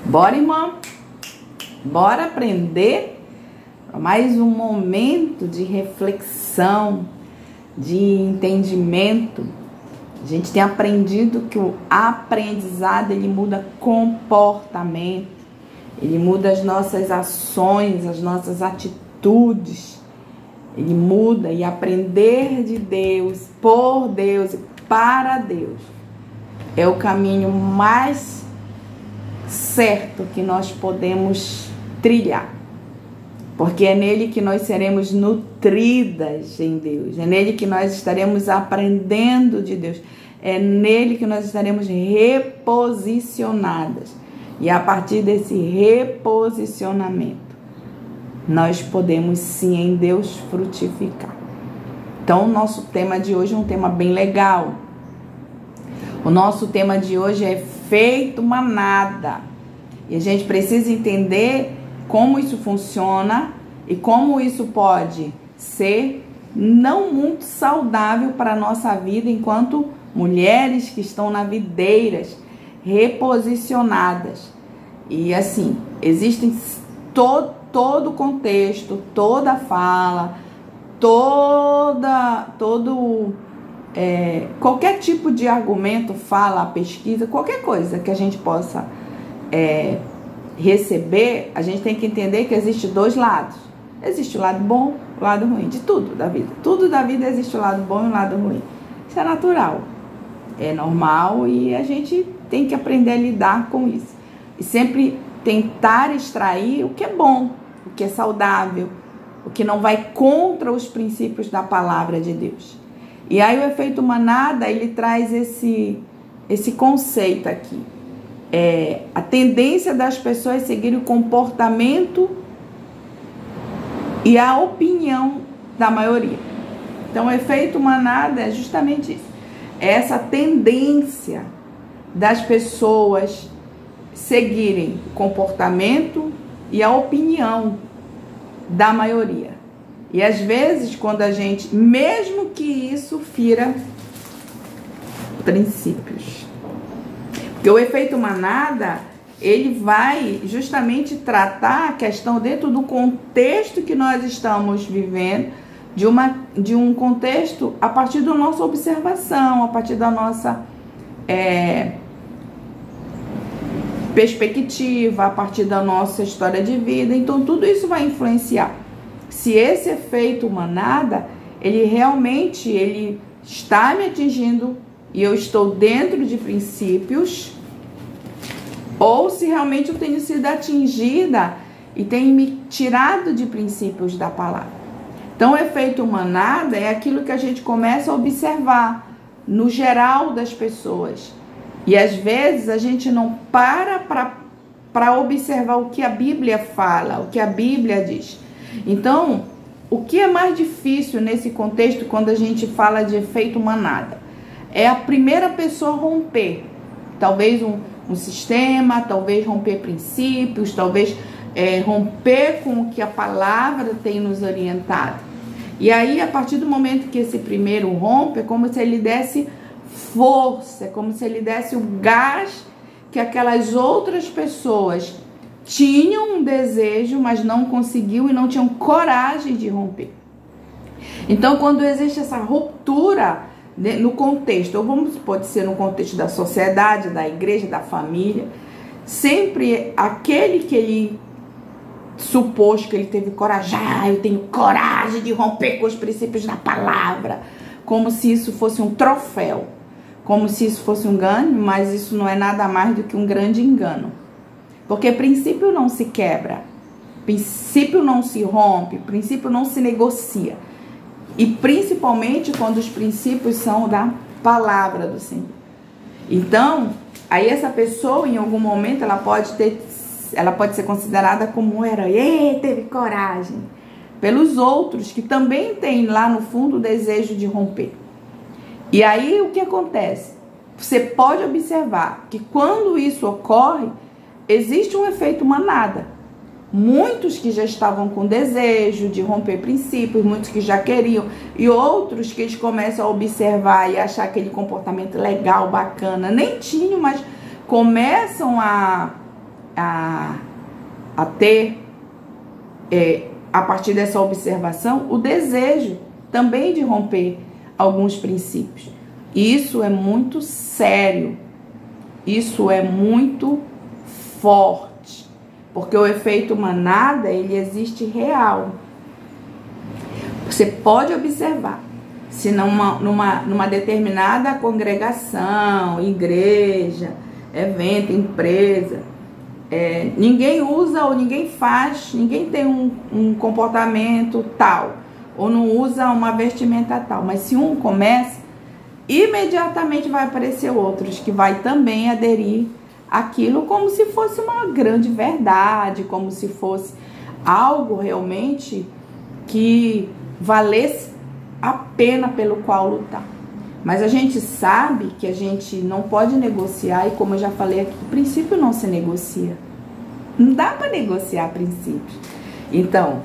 Bora, irmã? Bora aprender? Mais um momento de reflexão, de entendimento. A gente tem aprendido que o aprendizado, ele muda comportamento, ele muda as nossas ações, as nossas atitudes. Ele muda, e aprender de Deus, por Deus e para Deus é o caminho mais certo que nós podemos trilhar. Porque é nele que nós seremos nutridas em Deus. É nele que nós estaremos aprendendo de Deus. É nele que nós estaremos reposicionadas. E a partir desse reposicionamento, nós podemos sim em Deus frutificar. Então o nosso tema de hoje é um tema bem legal. O nosso tema de hoje é efeito manada. E a gente precisa entender como isso funciona e como isso pode ser não muito saudável para a nossa vida enquanto mulheres que estão na videiras, reposicionadas. E assim, existem todo o contexto, toda a fala, qualquer tipo de argumento, fala, pesquisa, qualquer coisa que a gente possa receber, a gente tem que entender que existe dois lados. Existe o lado bom, o lado ruim, de tudo da vida. Tudo da vida existe o lado bom e o lado ruim. Isso é natural, é normal e a gente tem que aprender a lidar com isso. E sempre tentar extrair o que é bom, o que é saudável, o que não vai contra os princípios da palavra de Deus. E aí o efeito manada, ele traz esse conceito aqui. A tendência das pessoas seguirem o comportamento e a opinião da maioria. Então o efeito manada é justamente isso. É essa tendência das pessoas seguirem o comportamento e a opinião da maioria. E às vezes quando a gente, mesmo que isso fira princípios. Porque o efeito manada, ele vai justamente tratar a questão dentro do contexto que nós estamos vivendo, de um contexto a partir da nossa observação, a partir da nossa perspectiva, a partir da nossa história de vida. Então tudo isso vai influenciar. Se esse efeito manada, ele realmente está me atingindo e eu estou dentro de princípios, ou se realmente eu tenho sido atingida e tenho me tirado de princípios da palavra. Então o efeito manada é aquilo que a gente começa a observar no geral das pessoas. E às vezes a gente não para observar o que a Bíblia fala, o que a Bíblia diz. Então, o que é mais difícil nesse contexto quando a gente fala de efeito manada? É a primeira pessoa romper. Talvez um sistema, talvez romper princípios, talvez romper com o que a palavra tem nos orientado. E aí, a partir do momento que esse primeiro rompe, é como se ele desse força, é como se ele desse o gás que aquelas outras pessoas tinham um desejo, mas não conseguiu e não tinham coragem de romper. Então, quando existe essa ruptura no contexto, ou pode ser no contexto da sociedade, da igreja, da família, sempre aquele que ele supôs que ele teve coragem, eu tenho coragem de romper com os princípios da palavra, como se isso fosse um troféu, como se isso fosse um ganho, mas isso não é nada mais do que um grande engano. Porque princípio não se quebra, princípio não se rompe, princípio não se negocia. E principalmente quando os princípios são da palavra do Senhor. Então, aí essa pessoa, em algum momento, ela pode ser considerada como um herói. Teve coragem. Pelos outros, que também têm lá no fundo o desejo de romper. E aí o que acontece? Você pode observar que quando isso ocorre, existe um efeito manada. Muitos que já estavam com desejo de romper princípios, muitos que já queriam, e outros que eles começam a observar e achar aquele comportamento legal, bacana, nem tinham, mas começam a a ter, a partir dessa observação, o desejo também de romper alguns princípios. Isso é muito sério, isso é muito forte, porque o efeito manada, ele existe real. Você pode observar, se numa determinada congregação, igreja, evento, empresa, ninguém usa ou ninguém faz, ninguém tem um comportamento tal, ou não usa uma vestimenta tal, mas se um começa, imediatamente vai aparecer outros que vai também aderir àquilo como se fosse uma grande verdade, como se fosse algo realmente que valesse a pena pelo qual lutar. Mas a gente sabe que a gente não pode negociar, e como eu já falei aqui, o princípio não se negocia. Não dá para negociar princípios. Então,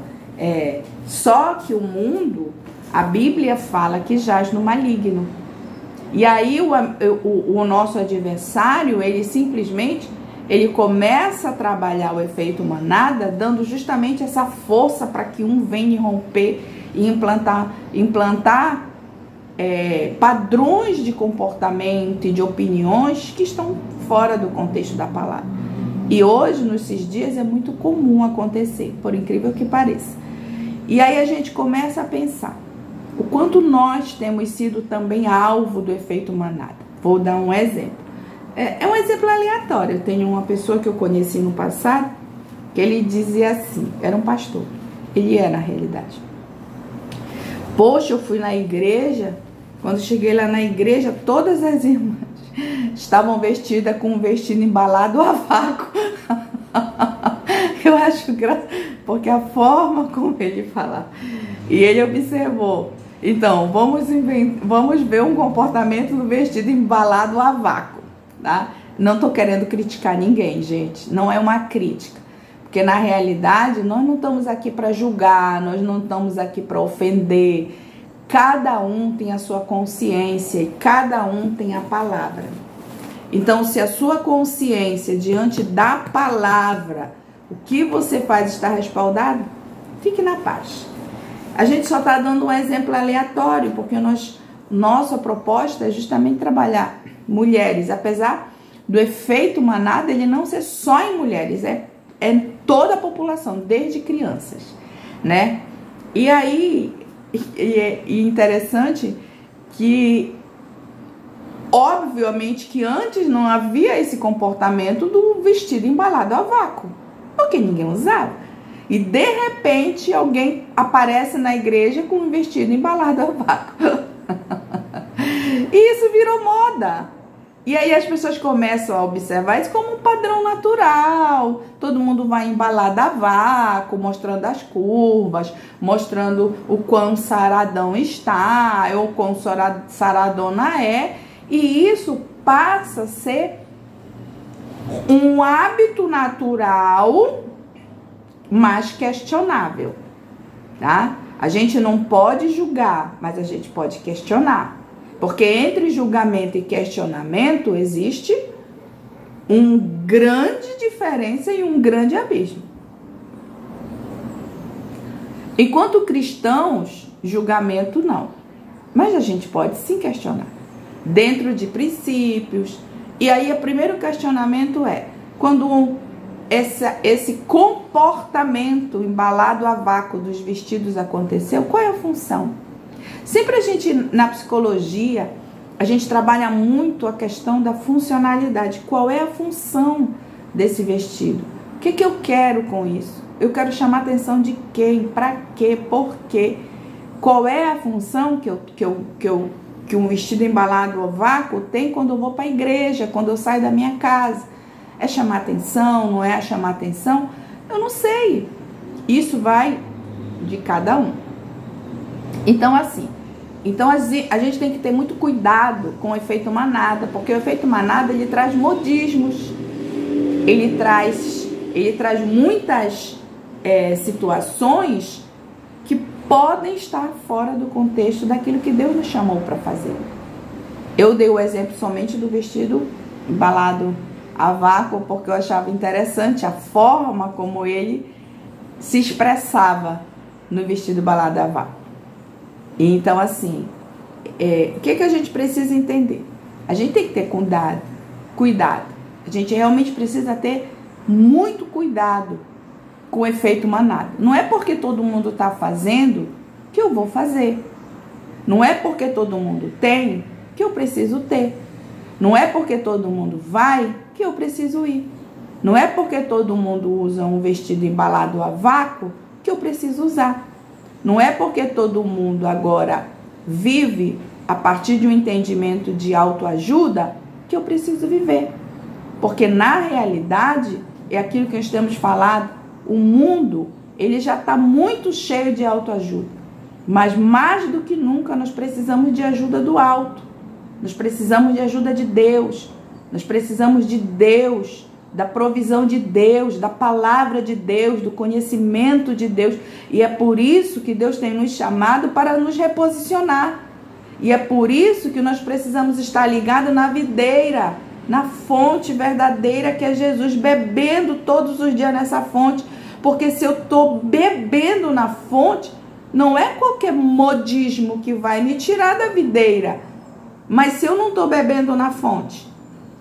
só que o mundo, a Bíblia fala que jaz no maligno. E aí o nosso adversário, ele simplesmente, ele começa a trabalhar o efeito manada, dando justamente essa força para que um venha romper e implantar padrões de comportamento e de opiniões que estão fora do contexto da palavra. E hoje, nesses dias, é muito comum acontecer, por incrível que pareça. E aí a gente começa a pensar o quanto nós temos sido também alvo do efeito manada. Vou dar um exemplo. É um exemplo aleatório. Eu tenho uma pessoa que eu conheci no passado, que ele dizia assim, era um pastor. Ele é, na realidade. Poxa, eu fui na igreja, quando cheguei lá na igreja, todas as irmãs estavam vestidas com um vestido embalado a vácuo. Eu acho graça, porque a forma como ele falava. E ele observou. Então, vamos ver um comportamento do vestido embalado a vácuo, tá? Não tô querendo criticar ninguém, gente. Não é uma crítica. Porque na realidade, nós não estamos aqui para julgar, nós não estamos aqui para ofender. Cada um tem a sua consciência e cada um tem a palavra. Então, se a sua consciência diante da palavra, o que você faz está respaldado, fique na paz. A gente só está dando um exemplo aleatório, porque nossa proposta é justamente trabalhar mulheres, apesar do efeito manada, ele não ser só em mulheres, é toda a população, desde crianças, né? E aí, é interessante que, obviamente, que antes não havia esse comportamento do vestido embalado a vácuo, porque ninguém usava. E de repente alguém aparece na igreja com um vestido embalado a vácuo. E isso virou moda. E aí as pessoas começam a observar isso como um padrão natural. Todo mundo vai embalado a vácuo, mostrando as curvas, mostrando o quão saradão está, ou o quão saradona é. E isso passa a ser um hábito natural, mas questionável, tá? A gente não pode julgar, mas a gente pode questionar. Porque entre julgamento e questionamento existe uma grande diferença e um grande abismo. Enquanto cristãos, julgamento não. Mas a gente pode sim questionar. Dentro de princípios. E aí o primeiro questionamento é, quando esse comportamento embalado a vácuo dos vestidos aconteceu, qual é a função? Sempre a gente, na psicologia, a gente trabalha muito a questão da funcionalidade. Qual é a função desse vestido? O que eu quero com isso? Eu quero chamar a atenção de quem? Para quê? Por quê? Qual é a função que um vestido embalado a vácuo tem quando eu vou para a igreja, quando eu saio da minha casa? É chamar atenção? Não é chamar atenção? Eu não sei. Isso vai de cada um. Então, assim, a gente tem que ter muito cuidado com o efeito manada, porque o efeito manada, ele traz modismos, ele traz muitas situações que podem estar fora do contexto daquilo que Deus nos chamou para fazer. Eu dei o exemplo somente do vestido embalado a vácuo porque eu achava interessante a forma como ele se expressava no vestido balada a vácuo. Então, assim, o que a gente precisa entender? A gente tem que ter cuidado. A gente realmente precisa ter muito cuidado com o efeito manada. Não é porque todo mundo está fazendo que eu vou fazer. Não é porque todo mundo tem que eu preciso ter. Não é porque todo mundo vai que eu preciso ir. Não é porque todo mundo usa um vestido embalado a vácuo que eu preciso usar. Não é porque todo mundo agora vive a partir de um entendimento de autoajuda que eu preciso viver. Porque na realidade, é aquilo que nós temos falado, o mundo ele já está muito cheio de autoajuda. Mas mais do que nunca nós precisamos de ajuda do alto. Nós precisamos de ajuda de Deus. Nós precisamos de Deus, da provisão de Deus, da palavra de Deus, do conhecimento de Deus. E é por isso que Deus tem nos chamado para nos reposicionar. E é por isso que nós precisamos estar ligados na videira, na fonte verdadeira que é Jesus, bebendo todos os dias nessa fonte. Porque se eu estou bebendo na fonte, não é qualquer modismo que vai me tirar da videira. Mas se eu não estou bebendo na fonte,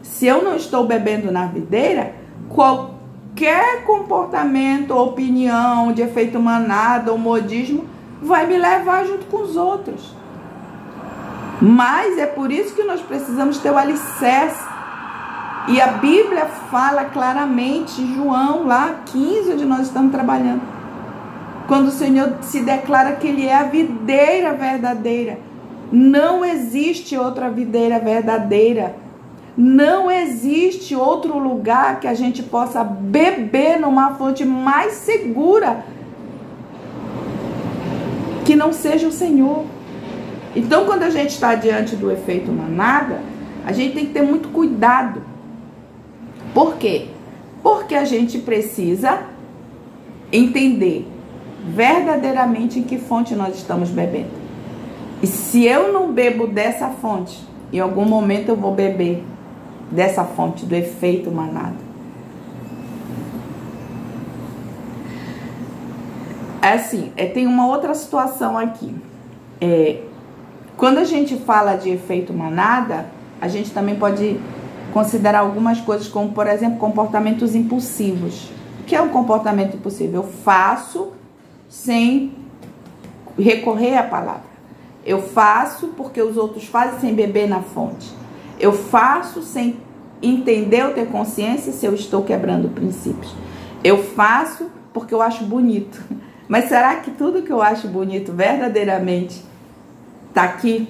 se eu não estou bebendo na videira, qualquer comportamento, opinião de efeito manada ou modismo vai me levar junto com os outros. Mas é por isso que nós precisamos ter o alicerce. E a Bíblia fala claramente, João lá 15, onde nós estamos trabalhando, quando o Senhor se declara que Ele é a videira verdadeira. Não existe outra videira verdadeira. Não existe outro lugar que a gente possa beber numa fonte mais segura que não seja o Senhor. Então, quando a gente está diante do efeito manada, a gente tem que ter muito cuidado. Por quê? Porque a gente precisa entender verdadeiramente em que fonte nós estamos bebendo. E se eu não bebo dessa fonte, em algum momento eu vou beber dessa fonte do efeito manada. Assim, tem uma outra situação aqui. Quando a gente fala de efeito manada, a gente também pode considerar algumas coisas como, por exemplo, comportamentos impulsivos. O que é um comportamento impulsivo? Eu faço sem recorrer à palavra. Eu faço porque os outros fazem sem beber na fonte. Eu faço sem entender ou ter consciência se eu estou quebrando princípios. Eu faço porque eu acho bonito. Mas será que tudo que eu acho bonito verdadeiramente está aqui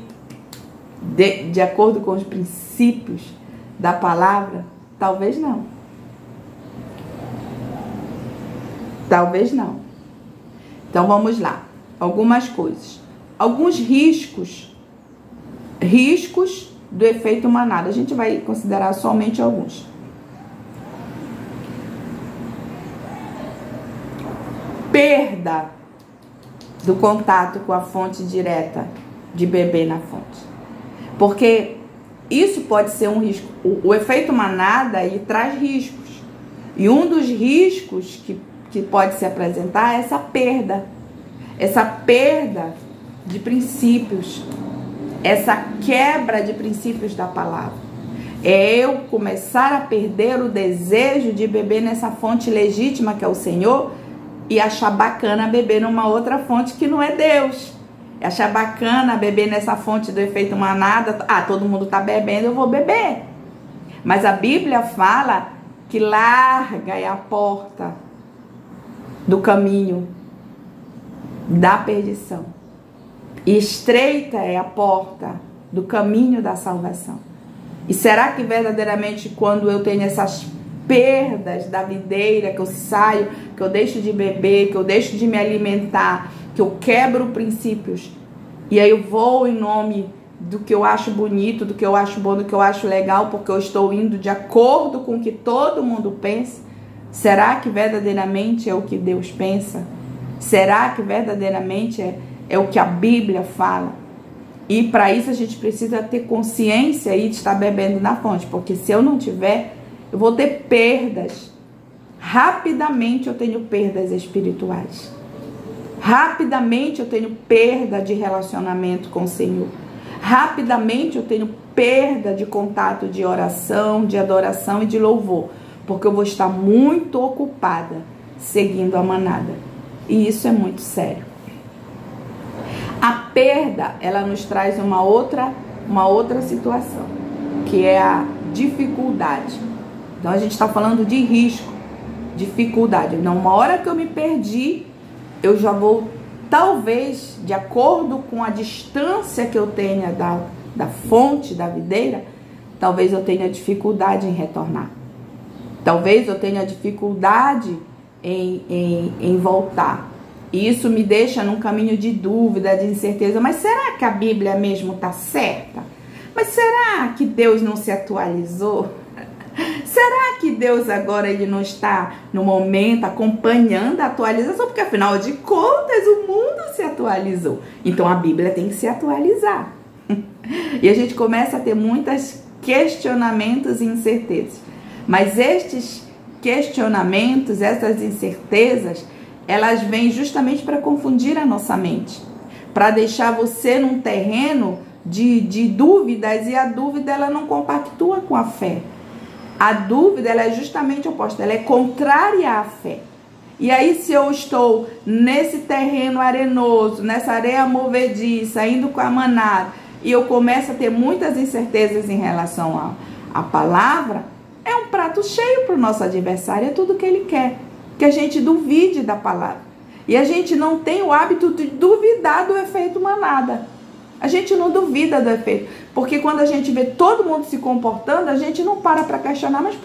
de acordo com os princípios da palavra? Talvez não. Talvez não. Então vamos lá. Algumas coisas. Alguns riscos do efeito manada. A gente vai considerar somente alguns. Perda do contato com a fonte direta, de beber na fonte. Porque isso pode ser um risco. O efeito manada, ele traz riscos. E um dos riscos que pode se apresentar é essa perda. Essa perda de princípios. Essa quebra de princípios da palavra. É eu começar a perder o desejo de beber nessa fonte legítima que é o Senhor e achar bacana beber numa outra fonte que não é Deus. Achar bacana beber nessa fonte do efeito manada. Ah, todo mundo tá bebendo, eu vou beber. Mas a Bíblia fala que larga é a porta do caminho da perdição. E estreita é a porta do caminho da salvação. E será que verdadeiramente quando eu tenho essas perdas da videira, que eu saio, que eu deixo de beber, que eu deixo de me alimentar, que eu quebro princípios, e aí eu vou em nome do que eu acho bonito, do que eu acho bom, do que eu acho legal, porque eu estou indo de acordo com o que todo mundo pensa? Será que verdadeiramente é o que Deus pensa? Será que verdadeiramente é o que a Bíblia fala? E para isso a gente precisa ter consciência aí de estar bebendo na fonte, porque se eu não tiver, eu vou ter perdas. Rapidamente eu tenho perdas espirituais. Rapidamente eu tenho perda de relacionamento com o Senhor. Rapidamente eu tenho perda de contato de oração, de adoração e de louvor. Porque eu vou estar muito ocupada seguindo a manada. E isso é muito sério. A perda, ela nos traz uma outra situação, que é a dificuldade. Então a gente está falando de risco, dificuldade. Não, uma hora que eu me perdi, eu já vou, talvez, de acordo com a distância que eu tenha da fonte, da videira, talvez eu tenha dificuldade em retornar. Talvez eu tenha dificuldade em voltar. E isso me deixa num caminho de dúvida, de incerteza. Mas será que a Bíblia mesmo está certa? Mas será que Deus não se atualizou? Será que Deus agora ele não está no momento acompanhando a atualização? Porque afinal de contas o mundo se atualizou. Então a Bíblia tem que se atualizar. E a gente começa a ter muitos questionamentos e incertezas. Mas estes questionamentos, essas incertezas, elas vêm justamente para confundir a nossa mente, para deixar você num terreno de dúvidas, e a dúvida ela não compactua com a fé. A dúvida ela é justamente oposta, ela é contrária à fé. E aí se eu estou nesse terreno arenoso, nessa areia movediça, indo com a manada, e eu começo a ter muitas incertezas em relação à palavra, é um prato cheio para o nosso adversário, é tudo que ele quer. Que a gente duvide da palavra. E a gente não tem o hábito de duvidar do efeito manada. A gente não duvida do efeito. Porque quando a gente vê todo mundo se comportando, a gente não para questionar. Mas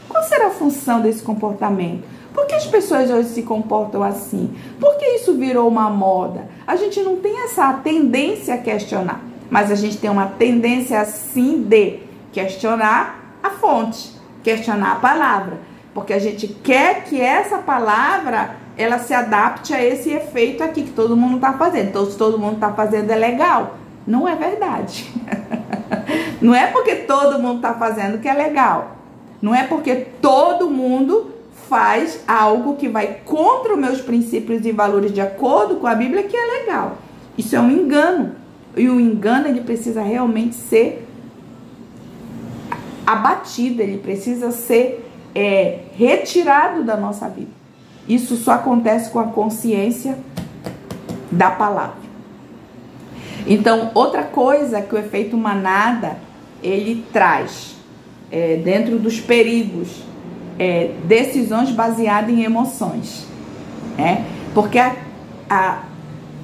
qual será a função desse comportamento? Por que as pessoas hoje se comportam assim? Por que isso virou uma moda? A gente não tem essa tendência a questionar. Mas a gente tem uma tendência assim de questionar a fonte. Questionar a palavra. Porque a gente quer que essa palavra, ela se adapte a esse efeito aqui que todo mundo está fazendo. Então, se todo mundo está fazendo é legal. Não é verdade. Não é porque todo mundo está fazendo que é legal. Não é porque todo mundo faz algo que vai contra os meus princípios e valores de acordo com a Bíblia que é legal. Isso é um engano. E o engano, ele precisa realmente ser abatido. Ele precisa ser retirado da nossa vida. Isso só acontece com a consciência da palavra. Então, outra coisa que o efeito manada ele traz dentro dos perigos, decisões baseadas em emoções, porque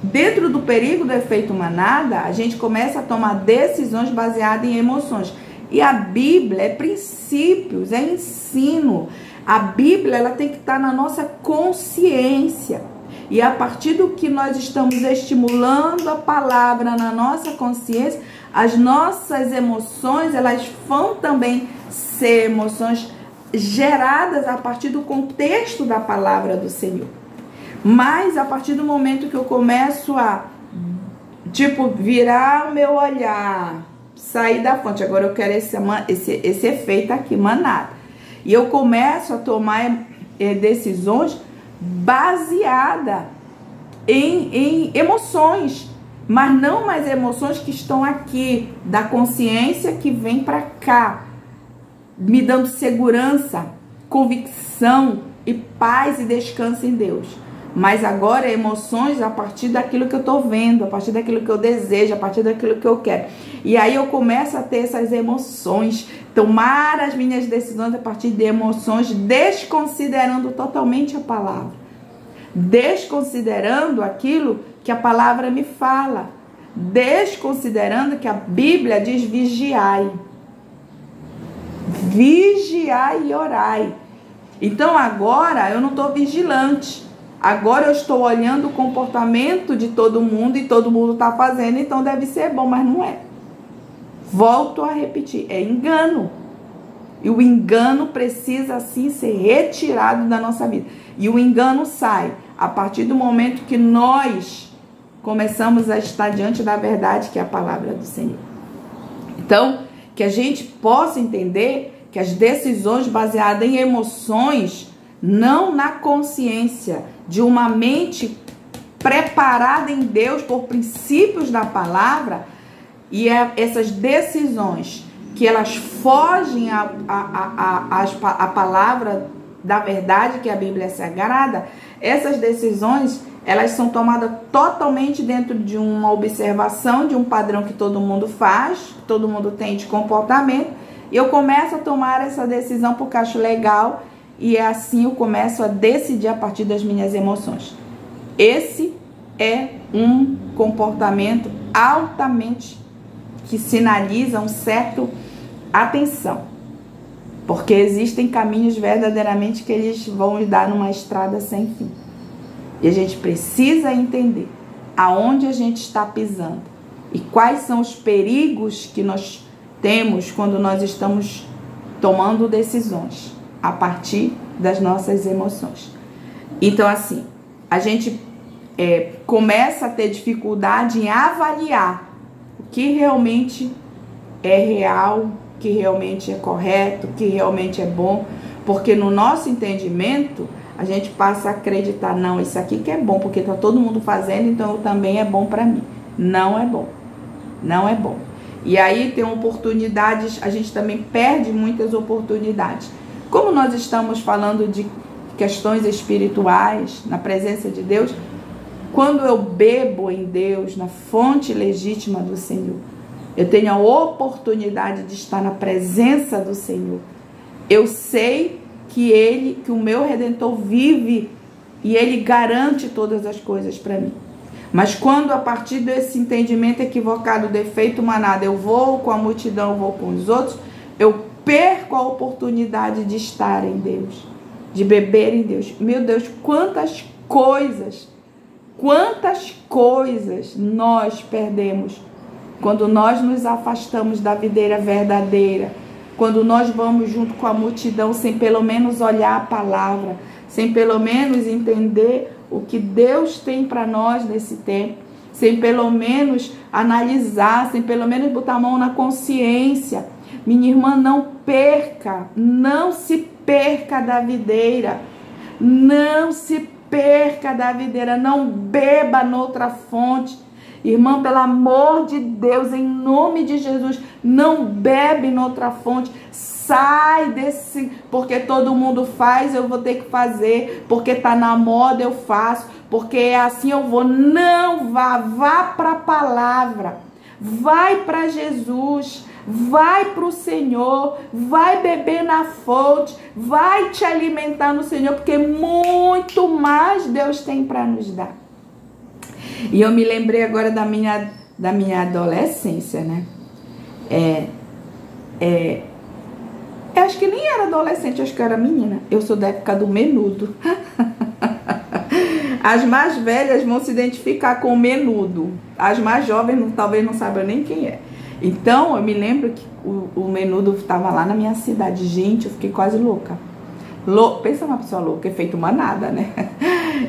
dentro do perigo do efeito manada, a gente começa a tomar decisões baseadas em emoções. E a Bíblia é princípios, é ensino. A Bíblia ela tem que estar na nossa consciência. E a partir do que nós estamos estimulando a palavra na nossa consciência, as nossas emoções, elas vão também ser emoções geradas a partir do contexto da palavra do Senhor. Mas a partir do momento que eu começo a, virar o meu olhar, sair da fonte, agora eu quero esse efeito aqui, manada. E eu começo a tomar decisões baseadas em emoções, mas não mais emoções que estão aqui, da consciência que vem para cá, me dando segurança, convicção e paz e descanso em Deus. Mas agora emoções a partir daquilo que eu estou vendo, a partir daquilo que eu desejo, a partir daquilo que eu quero. E aí eu começo a ter essas emoções, tomar as minhas decisões a partir de emoções, desconsiderando totalmente a palavra. Desconsiderando aquilo que a palavra me fala. Desconsiderando que a Bíblia diz vigiai. Vigiai e orai. Então agora eu não estou vigilante. Agora eu estou olhando o comportamento de todo mundo e todo mundo está fazendo, então deve ser bom, mas não é. Volto a repetir, é engano. E o engano precisa sim ser retirado da nossa vida. E o engano sai a partir do momento que nós começamos a estar diante da verdade, que é a palavra do Senhor. Então, que a gente possa entender que que as decisões baseadas em emoções, não na consciência de uma mente preparada em Deus por princípios da palavra, e essas decisões que elas fogem a palavra da verdade, que a Bíblia é sagrada, essas decisões, elas são tomadas totalmente dentro de uma observação, de um padrão que todo mundo faz, que todo mundo tem de comportamento, e eu começo a tomar essa decisão porque acho legal, e é assim eu começo a decidir a partir das minhas emoções. Esse é um comportamento altamente que sinaliza um certo atenção, porque existem caminhos verdadeiramente que eles vão dar numa estrada sem fim. E a gente precisa entender aonde a gente está pisando e quais são os perigos que nós temos quando nós estamos tomando decisões a partir das nossas emoções. Então, assim, a gente começa a ter dificuldade em avaliar o que realmente é real, o que realmente é correto, o que realmente é bom, porque no nosso entendimento a gente passa a acreditar, não, isso aqui que é bom, porque tá todo mundo fazendo, então também é bom para mim. Não é bom. Não é bom. E aí tem oportunidades, a gente também perde muitas oportunidades. Como nós estamos falando de questões espirituais, na presença de Deus, quando eu bebo em Deus, na fonte legítima do Senhor, eu tenho a oportunidade de estar na presença do Senhor. Eu sei que o meu Redentor vive e Ele garante todas as coisas para mim. Mas quando a partir desse entendimento equivocado, defeito manada, eu vou com a multidão, eu vou com os outros, eu perco a oportunidade de estar em Deus, de beber em Deus. Meu Deus, quantas coisas nós perdemos quando nós nos afastamos da videira verdadeira, quando nós vamos junto com a multidão sem pelo menos olhar a palavra, sem pelo menos entender o que Deus tem para nós nesse tempo, sem pelo menos analisar, sem pelo menos botar a mão na consciência. Minha irmã, não se perca da videira, não se perca da videira, não beba noutra fonte. Irmã, pelo amor de Deus, em nome de Jesus, não bebe noutra fonte. Sai desse, porque todo mundo faz, eu vou ter que fazer, porque tá na moda, eu faço, porque é assim eu vou. Não vá para a palavra, vai para Jesus, vai para o Senhor, vai beber na fonte, vai te alimentar no Senhor, porque muito mais Deus tem para nos dar. E eu me lembrei agora da minha adolescência, né? Eu acho que nem era adolescente, acho que era menina. Eu sou da época do Menudo. As mais velhas vão se identificar com o Menudo. As mais jovens talvez não saibam nem quem é. Então, eu me lembro que o Menudo estava lá na minha cidade. Gente, eu fiquei quase louca. Pensa uma pessoa louca, efeito manada, né?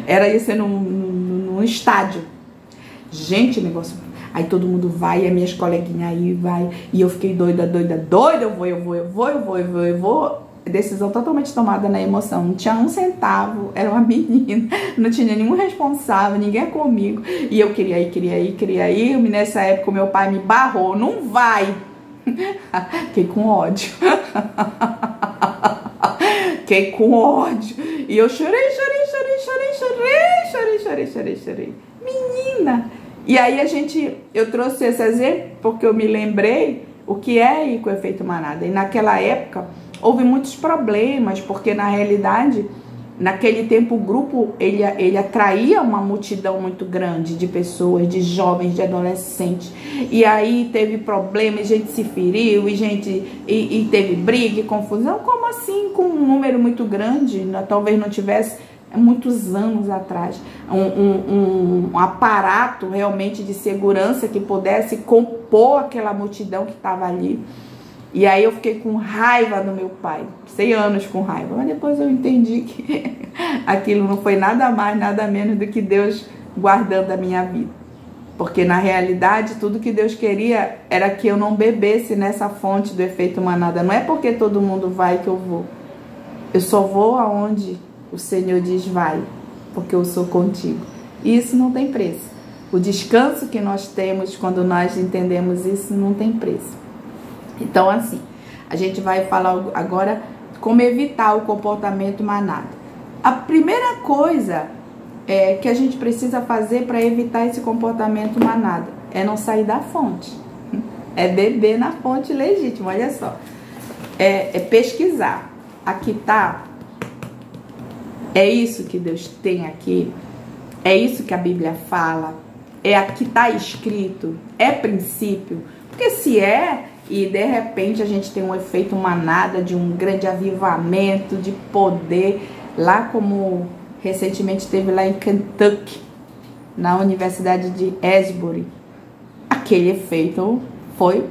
Era isso num estádio. Gente, negócio. Aí todo mundo vai, e as minhas coleguinhas aí vai. E eu fiquei doida. Eu vou. Decisão totalmente tomada na emoção. Não tinha um centavo, era uma menina. Não tinha nenhum responsável, ninguém comigo. E eu queria ir. Nessa época, o meu pai me barrou. Não vai. Fiquei com ódio. Fiquei com ódio. E eu chorei. Menina. E aí eu trouxe esse exemplo porque eu me lembrei o que é ir com o efeito manada. E naquela época houve muitos problemas, porque na realidade, naquele tempo o grupo ele atraía uma multidão muito grande de pessoas, de jovens, de adolescentes. E aí teve problema, gente se feriu, e teve briga e confusão. Como assim com um número muito grande? Talvez não tivesse muitos anos atrás um aparato realmente de segurança que pudesse compor aquela multidão que estava ali. E aí eu fiquei com raiva do meu pai, 6 anos com raiva, mas depois eu entendi que aquilo não foi nada mais, nada menos do que Deus guardando a minha vida. Porque na realidade tudo que Deus queria era que eu não bebesse nessa fonte do efeito manada. Não é porque todo mundo vai que eu vou. Eu só vou aonde o Senhor diz vai, porque eu sou contigo. E isso não tem preço. O descanso que nós temos quando nós entendemos isso não tem preço. Então assim, a gente vai falar agora como evitar o comportamento manada. A primeira coisa que a gente precisa fazer para evitar esse comportamento manada é não sair da fonte. É beber na fonte legítima, olha só. É pesquisar. Aqui tá. É isso que Deus tem aqui. É isso que a Bíblia fala. É aqui tá escrito. É princípio. Porque se é, e de repente a gente tem um efeito manada de um grande avivamento, de poder, lá como recentemente teve lá em Kentucky, na Universidade de Asbury. Aquele efeito foi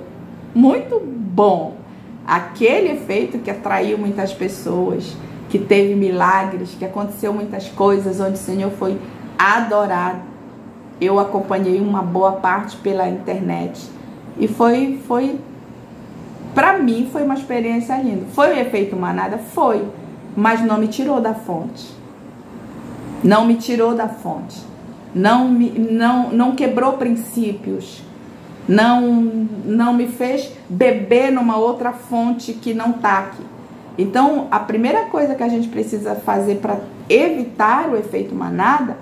muito bom. Aquele efeito que atraiu muitas pessoas, que teve milagres, que aconteceu muitas coisas, onde o Senhor foi adorado. Eu acompanhei uma boa parte pela internet. E foi para mim, foi uma experiência linda. Foi um efeito manada? Foi. Mas não me tirou da fonte. Não me tirou da fonte. Não quebrou princípios. Não me fez beber numa outra fonte que não está aqui. Então, a primeira coisa que a gente precisa fazer para evitar o efeito manada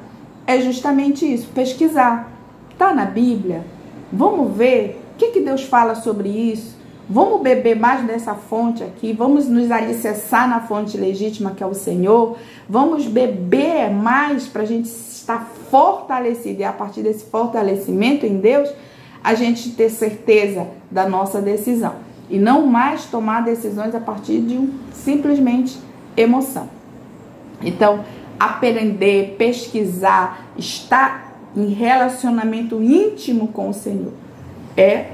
é justamente isso, pesquisar. Está na Bíblia? Vamos ver o que Deus fala sobre isso. Vamos beber mais dessa fonte aqui, vamos nos alicerçar na fonte legítima que é o Senhor, vamos beber mais para a gente estar fortalecido, e a partir desse fortalecimento em Deus, a gente ter certeza da nossa decisão, e não mais tomar decisões a partir de simplesmente emoção. Então, aprender, pesquisar, estar em relacionamento íntimo com o Senhor é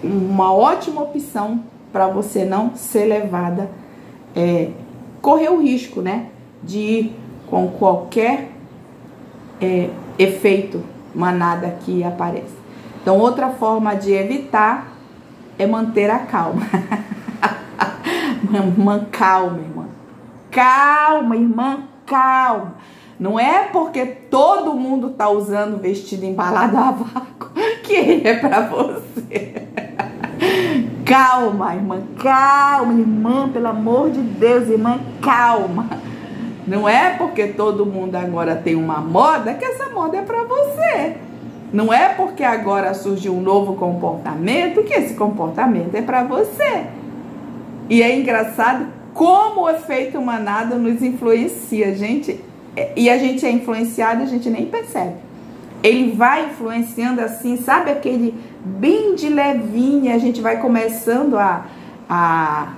uma ótima opção para você não ser levada, correr o risco, né, de ir com qualquer efeito manada que aparece. Então, outra forma de evitar é manter a calma. Irmã, calma, irmã. Calma, irmã, calma. Não é porque todo mundo tá usando vestido embalado a vácuo que ele é para você. Calma, irmã, pelo amor de Deus, irmã, calma. Não é porque todo mundo agora tem uma moda que essa moda é para você. Não é porque agora surgiu um novo comportamento que esse comportamento é para você. E é engraçado como o efeito manada nos influencia, gente. E a gente é influenciado e a gente nem percebe. Ele vai influenciando assim, sabe, aquele bem de levinho, a gente vai começando a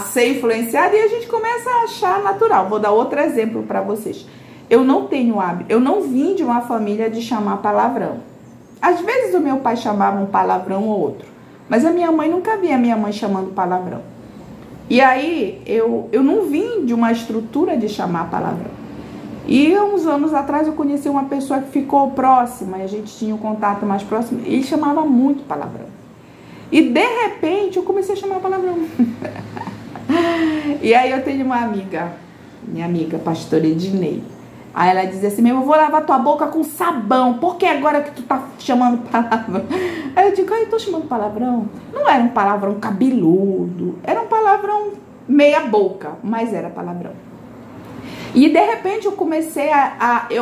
ser influenciado e a gente começa a achar natural. Vou dar outro exemplo para vocês. Eu não tenho hábito, eu não vim de uma família de chamar palavrão. Às vezes o meu pai chamava um palavrão ou outro, mas a minha mãe nunca via a minha mãe chamando palavrão. E aí eu não vim de uma estrutura de chamar palavrão. E uns anos atrás eu conheci uma pessoa que ficou próxima, e a gente tinha um contato mais próximo, e ele chamava muito palavrão. E de repente eu comecei a chamar palavrão. E aí eu tenho uma amiga, minha amiga, pastora Ednei. Aí ela dizia assim, eu vou lavar tua boca com sabão, por que agora que tu tá chamando palavrão? Aí eu digo, eu tô chamando palavrão. Não era um palavrão cabeludo, era um palavrão meia boca, mas era palavrão. E de repente eu comecei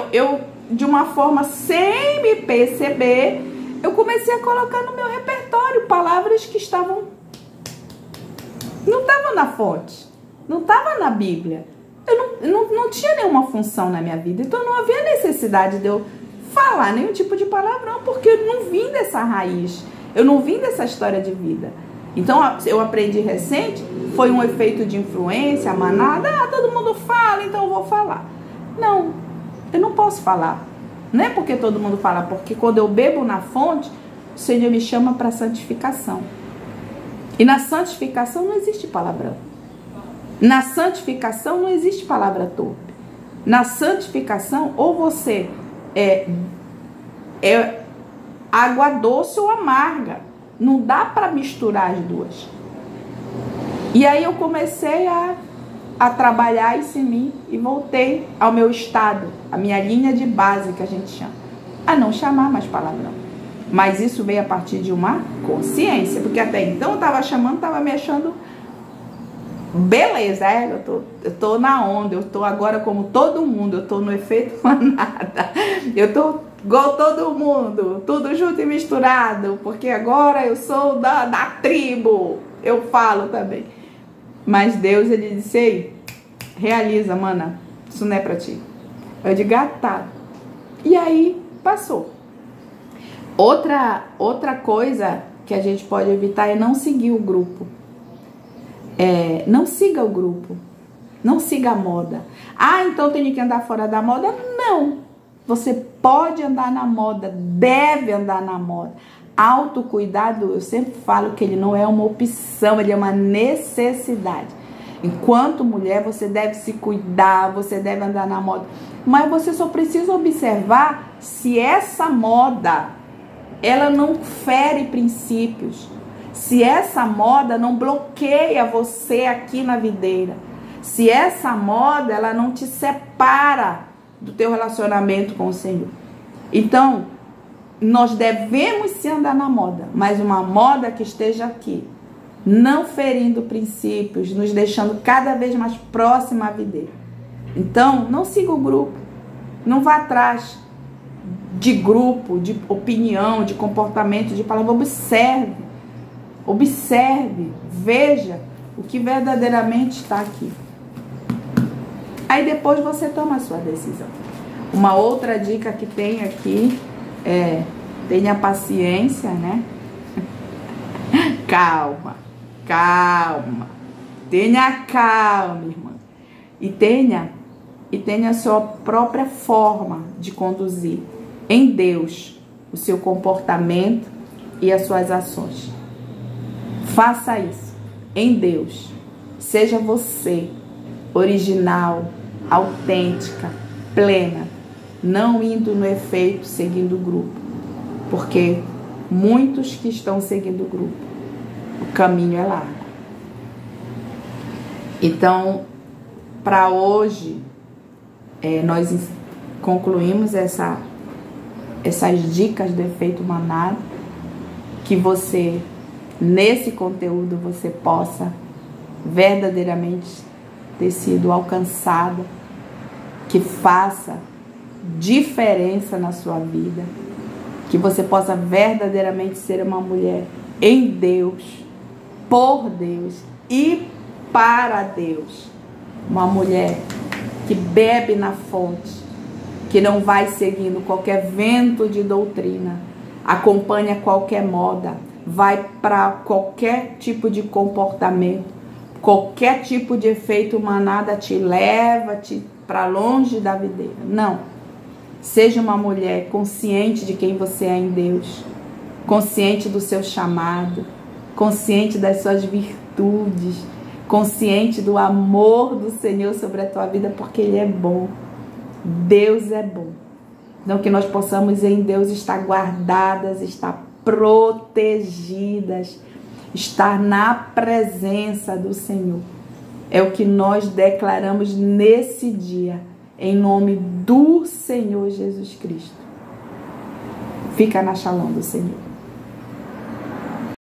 eu de uma forma sem me perceber, eu comecei a colocar no meu repertório palavras que não estavam na fonte, não estavam na Bíblia. Eu não tinha nenhuma função na minha vida, então não havia necessidade de eu falar nenhum tipo de palavrão, porque eu não vim dessa raiz, eu não vim dessa história de vida. Então eu aprendi recente, foi um efeito de influência, manada, todo mundo fala, então eu vou falar. Não, eu não posso falar. Não é porque todo mundo fala, porque quando eu bebo na fonte, o Senhor me chama para santificação. E na santificação não existe palavrão. Na santificação não existe palavra torpe. Na santificação, ou você é água doce ou amarga. Não dá para misturar as duas. E aí eu comecei a trabalhar isso em mim e voltei ao meu estado, a minha linha de base que a gente chama. A não chamar mais palavrão. Mas isso veio a partir de uma consciência, porque até então eu estava chamando, estava me achando beleza, eu tô na onda, eu tô agora como todo mundo, eu tô no efeito manada, eu tô igual todo mundo, tudo junto e misturado, porque agora eu sou da tribo, eu falo também. Mas Deus, ele disse, ei, realiza, mana, isso não é pra ti. Eu digo, tá. E aí, passou. Outra coisa que a gente pode evitar é não seguir o grupo. Não siga o grupo. Não siga a moda. Ah, então tem que andar fora da moda? Não. Você pode andar na moda, deve andar na moda. Autocuidado, eu sempre falo que ele não é uma opção, ele é uma necessidade. Enquanto mulher, você deve se cuidar, você deve andar na moda. Mas você só precisa observar se essa moda, ela não fere princípios. Se essa moda não bloqueia você aqui na videira. Se essa moda, ela não te separa do teu relacionamento com o Senhor. Então, nós devemos se andar na moda, mas uma moda que esteja aqui, não ferindo princípios, nos deixando cada vez mais próxima à videira. Então, não siga o grupo, não vá atrás de grupo, de opinião, de comportamento, de palavra. Observe, veja o que verdadeiramente está aqui. Aí depois você toma a sua decisão. Uma outra dica que tem aqui é: tenha paciência, né? Calma. Tenha calma, irmã. E tenha a sua própria forma de conduzir em Deus o seu comportamento e as suas ações. Faça isso em Deus. Seja você original, autêntica, plena, não indo no efeito seguindo o grupo, porque muitos que estão seguindo o grupo, o caminho é largo. Então, para hoje, nós concluímos essas dicas do efeito manada, que você, nesse conteúdo, você possa verdadeiramente ter sido alcançada, que faça diferença na sua vida, que você possa verdadeiramente ser uma mulher em Deus, por Deus e para Deus, uma mulher que bebe na fonte, que não vai seguindo qualquer vento de doutrina, acompanha qualquer moda, vai para qualquer tipo de comportamento, qualquer tipo de efeito manada te leva para longe da videira. Não. Seja uma mulher consciente de quem você é em Deus, consciente do seu chamado, consciente das suas virtudes, consciente do amor do Senhor sobre a tua vida, porque Ele é bom. Deus é bom. Então, que nós possamos em Deus estar guardadas, estar protegidas, estar na presença do Senhor. É o que nós declaramos nesse dia, em nome do Senhor Jesus Cristo. Fica na Shalom do Senhor.